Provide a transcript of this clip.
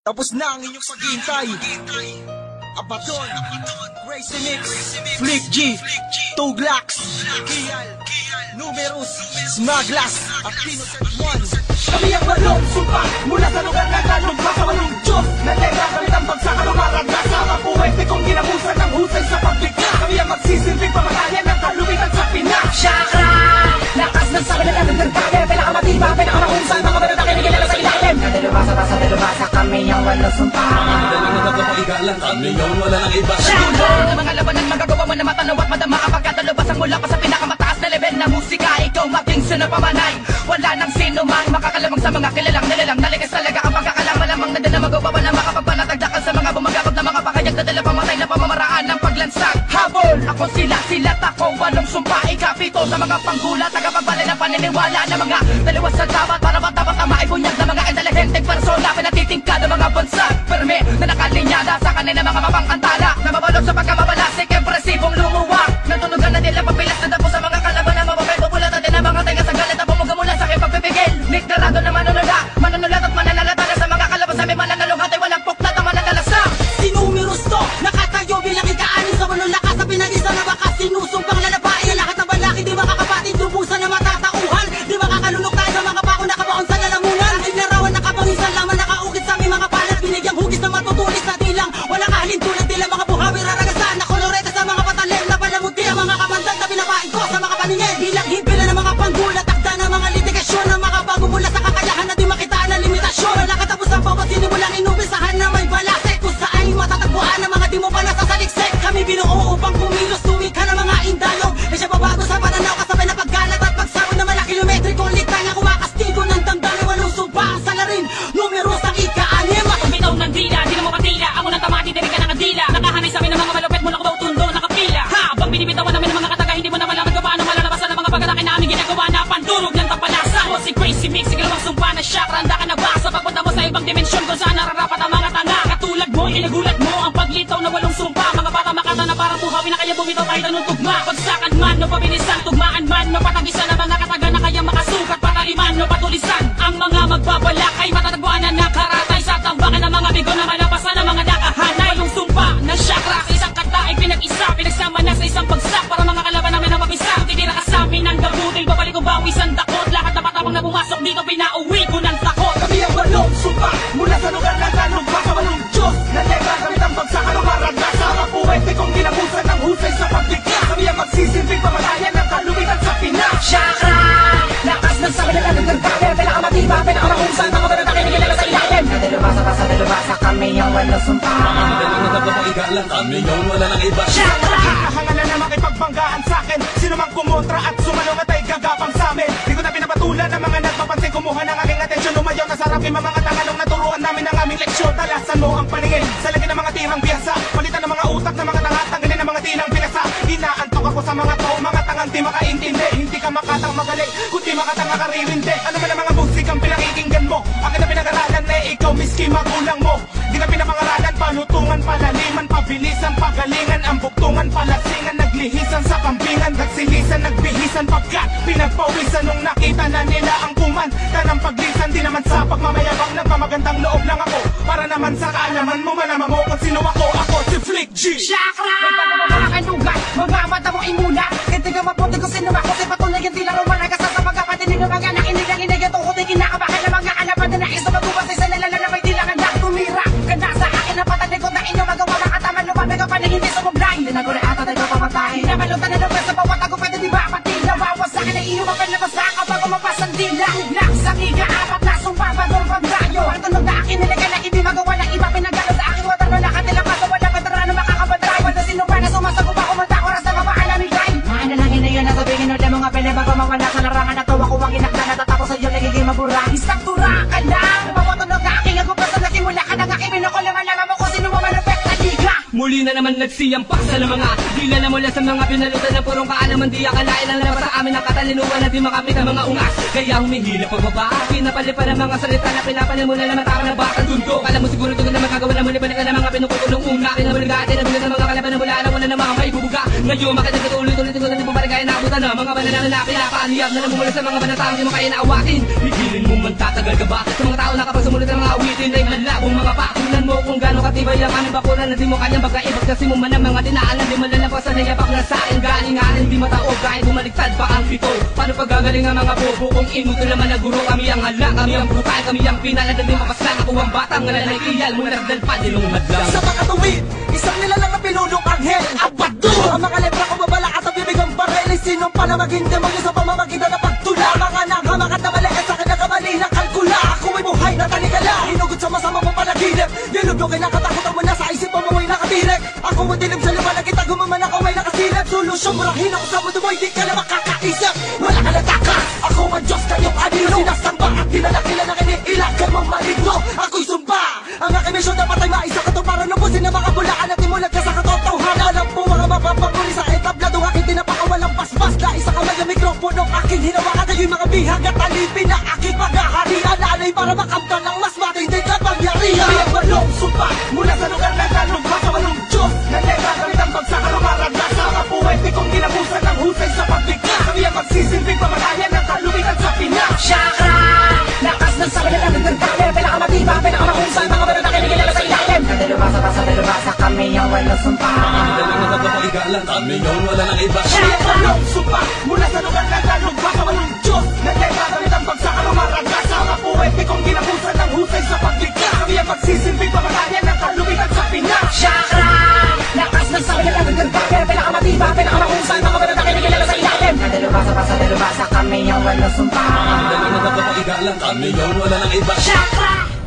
Tapos na ang inyong paghihintay. Abaton, Crazy Mix, Flick G, Tuglax, Kial, Numerous, Smaglas, at Pinotet 1. Kami ang walong sumpa mula sa lugar na kalumpa sa walong Diyos. Nandega kami tambag sa kalumaragda sa mga puwete kong ginabusan ng husay sa pagbigla. Kami ang magsisilbing pamatayan ng kaluwitan sa Pinas. Chakra! Lakas ng sabi na natin ng kage. Pinakamatiba, pinakamakusan, mga banata kinikilala sa ilalim. Nadalubasa kami ang walong sumpa. Madaling na nagpapaigalan, kami yung wala ng iba. Chakra! Ang mga labanan magagawa mo na matanaw at madama kapag katalubasang mula pa sa pinakamataas na level na musika. Ikaw maging sinapamanay. Wala nang sino man makakalamang sa mga kilalang nilalang. Nalikas talaga ang pagkakalama lamang na dala magawa pa na makapagpanatagdakan sa mga bumagabag na mga pakayag na dala pamatay na pamamaraan ng paglansag. Habol! Ako sila't ako walong sumpa ikapito sa mga panggulat tagapagbala ng paniniwala na mga dalawa sa dapat para dapat na maibunyag na mga intelihenteng persona pinatitingkad ng mga bansag perme na nakalinyada sa kanila mga mapangantala na mabalot sa pagkamabalasik impresibong lumuwak natunugan na nila papilas na dapo sa mga kalaban na mapapay bubulatan din ang mga tenga sa galit na bumuga mula sa aking pagpipigil niklarado na manunulat at mananalata na sa mga kalaban sa may mananalong hatay walang puklat na mananalasa. Sinumeros to, nakatayo bilang ikaanin sa walong lakas na pinag-isa na baka sinusumpang lalabain ang lahat ng balaki di makakapatid lubusan na matatauhan di makakalunok tayo sa mga pako nakabaon sa lalamunan ay larawan nakapangisan lamang nakaukit sa aming mga palat binigyang hugis na matutulis na tilang wala kahalin tulad nila mga buhawi raragasan na koloreta sa mga patalim na palamuti ang mga kamandag na pinapain ko sa mga paningin bilang hipila ng mga panggulat takda ng mga litigasyon na makabago mula sa kakayahan na di makitaan ang limitasyon wala katapos ang bawat sinimulang inubisahan na may balase kung saan matatagpuan ang mga di mo pa nasasaliksik kami binuo upang kumilos tumika ng mga indayong na siya babago sa pananaw kasabay na paggalat at pagsawin ng mga kilometrikong litang na kumakastigo ng damdamin walong sumpa ang salarin numeros ang ika-anim Bitaw ng dila, di na mo katila Ang unang tamati, diri ka ng adila Nakahanay sa amin ng mga malupit mula ko daw tundo, nakapila Habang binibitawan namin ng mga kataga Hindi mo na malaman kung paano malalabasan ng mga pagkatake namin ginagawa na pandurog ng tampalasan O si Crazy Mix, ikalawang sumpa na chakra Handa ka na ba sa pagpunta mo sa ibang dimensyon Kung saan nararapat ang mga tanga Katulad mo, inagulat mo ang paglitaw na walong sumpa Mga bata makata na parang buhawi na kaya bumitaw kahit anong tugma Pagsakan man o pabilisan, tugmaan man o patagisan ng mga kataga na kaya makasukat Pataliman o patulisan Ang mga magbabalak ay matatagpuan na nakaratay Sa tambakan ng mga bigo na malabasan ng mga nakahanay Walong sumpa na chakra sa isang kanta ay pinag-isa Pinagsama na sa isang bagsak para mga kalaban namin na mapisa Titira ka sa amin ng gabutil, babalik ko bawisan takot Lahat na patapang na pumasok dito pinauwi ko ng takot kami ang walong sumpa mula sa lugar na kalumpa sa walong Diyos nandega kami tambag sa kalumaragda sa mga puwete kong ginabusan ng husay sa pagbigla kami ang magsisilbing pamatayan ng kaluwitan sa Pinas. Chakra! Lakas ng sabi na natin ng kage Pinakamatiba, pinakamakusan Mga banata kinikilala sa ilalim Nadalubasa kami ang walong sumpa Madaling na nagpapaigalan, kami yung wala ng iba. Chakra! Kahangalan na makipagbanggaan sa'kin sino mang kumontra at sumalong at ay gagapang sa'min di ko na pinapatulan ng mga nagpapansin kumuha ng aking atensyon lumayaw na sarap yung mga tanganong naturuan namin ng aming leksyon talasan mo ang paningin sa lagi ng mga tirang biyasa palitan ng mga utak ng mga tanga tanggalin ng mga tilang pinasa inaantok ako sa mga tao mga tangang di makaintindi hindi ka makatang magaling kundi makatang makaririndi ano man ang mga musikang pinakikinggan mo akin na pinag-aralan na ikaw miski magulang mo di na pinapangaralan panutungan palaliman pabilisan pagalingan ang buktungan palasingan naglihisan sa kambingan nagsilisan nagbihisan pagkat pinagpawisan nung nakita na nila ang kuman kanang paglisan di naman sa pagmamayabang nagmamagandang loob lang ako para naman sa kaalaman mo malaman mo kung sino ako si Flick G. Chakra! Mga kanugan, mga mata mo imuna Hindi ka maputi kung sino ako Sa patunay hindi lang rumalay ka sa pagkapatinig ng mga nakinig ang inig Ito kundi kinakabahan ng mga alaman na nais na magubasay sa nalala na may dilangan na tumira Ka na sa akin na patanig ko na inyong magawa Mga taman lumabig ang panig hindi sumublay Tinaguri ata tayo pamatay Namalutan na naman sa bawat ako pwede di ba patid Nawawas sa akin na iyong mapalabas sa ako bago mapasan dila Tuglax sa higa apat na sumpa bagong pagdayo Ang tunog na akin niligan na hindi magawa ng iba Pinagalo sa aking water na nakatilang kaso wala veterano makakabantay Wala sino pa na sumasagot ako kumanta oras na mapaalam ikay Maanalangin na yun na sabihin ulit mga pele bago mawala sa larangan na to Ako ang inakla natatapos sa iyo nagiging mabura Isang tura ka lang Mapatunog na aking agupasa nagsimula ka ng aking binukulangan Laman mo kung sino mo manupek na liga Muli na naman nagsiyampak sa mga dila na mula sa mga pinalutan ng purong kaalaman Di akalain ang labas sa amin ang katalinuan na di makapit ang mga ungas Kaya humihila pagbaba Pinapalipan ang mga salita na pinapalimunan na matama na bakal tundo Kala mo siguro ito na magagawa na muli balik na mga pinukulong una Pinabaligaan na bilang ng mga kalaban na mula na wala na mga may bubuga Ngayon makita ulit-ulit ko na di mo barigay na abutan na Mga banana na pinapaaniyap na namumula sa mga banatang di mo kaya naawatin Higilin mo man tatagal ka ba Sa mga tao na kapag sumulit ng mga awitin Ay malabong mga pa Matibay ang aming bakuran na di mo kanyang bagaibag. Kasi mo man ang mga dinaanan, di malalampasan na yapak na sa aking galinganan. Di mataog kahit bumaligtad pa ang pito. Paano pagagaling ang mga bobo kung inuto naman ang guro? Kami ang hala, kami ang brutal, kami ang pinalad na di mapaslang. Ako ang batang ngalanay iyal, mula nagdalpan, dinong madlang. Sa mga tuwid, isang nilalang na pinulong anghel, abado. Ang mga lepra ko babala at ang bibig ang barel. Sinong pa na maging demonyo sa pamamagitan na pagtula? Mga nanghamak at namaliit sa akin na kamali na kalkula. Ako ay buhay na tanikala, hinugod sa masama mong panaginip. Nilubyo kay nakatakutan mo na sa isip mo mo'y nakatirek. Ako mo dilim sa liwanag, itago mo man ako may nakasilip. Solusyon murahin ako sa mundo mo, hindi ka na makakaisip. Wala ka na takas, ako ang Diyos kayong anino. Sinasamba at dinalakila na kiniilag ka mong maligno. Ako'y sumba, ang aking misyon dapat ay maisa ka to para lubusin ang mga bulaan at imulat ka sa katotohanan. Alam po mga mapapanguli sa entablado, aking tinapakawalang paspas. Na isa ka may mikropono, aking hinawakan ay yung mga bihag at alipin na aking paghaharian. Alay para makamtan ng mas matindi kapangyarihan. Kami ang walong sumpa, mula sa lugar na talumpa sa walong Diyos na nagagalit ang bagsakan o maragdas sa mga puwete kong ginabusan ng husay sa pagbigkas. Kami ang magsisilbing pamatayan ng kalubitan sa Pinas. Chakra! Lakas ng sabi na natin ng dami. Pinakamatiba, pinakamahusay, mga meron na kinikilalas sa ilalim. Dalubasa kami ang walang sumpa. Dalang na nagpapaigalan, kami yung wala nang iba. Kami ang walong sumpa, mula sa lugar na talumpa sa walong Diyos na nagagalit ang bagsakan o maragdas sa mga puwete kong ginabusan ng husay sa pagbigkas. Kami ang magsisilbing pamatayan ng kalubitan sa Pinas. Chakra! Lakas ng sabi na natin ng dami. Pinakamatiba, pinakamahusay, mga meron na kinikilalas sa ilalim. Dalubasa kami ang walang sumpa. Dalang na nagpapaigalan, kami yung wala nang iba. Chakra!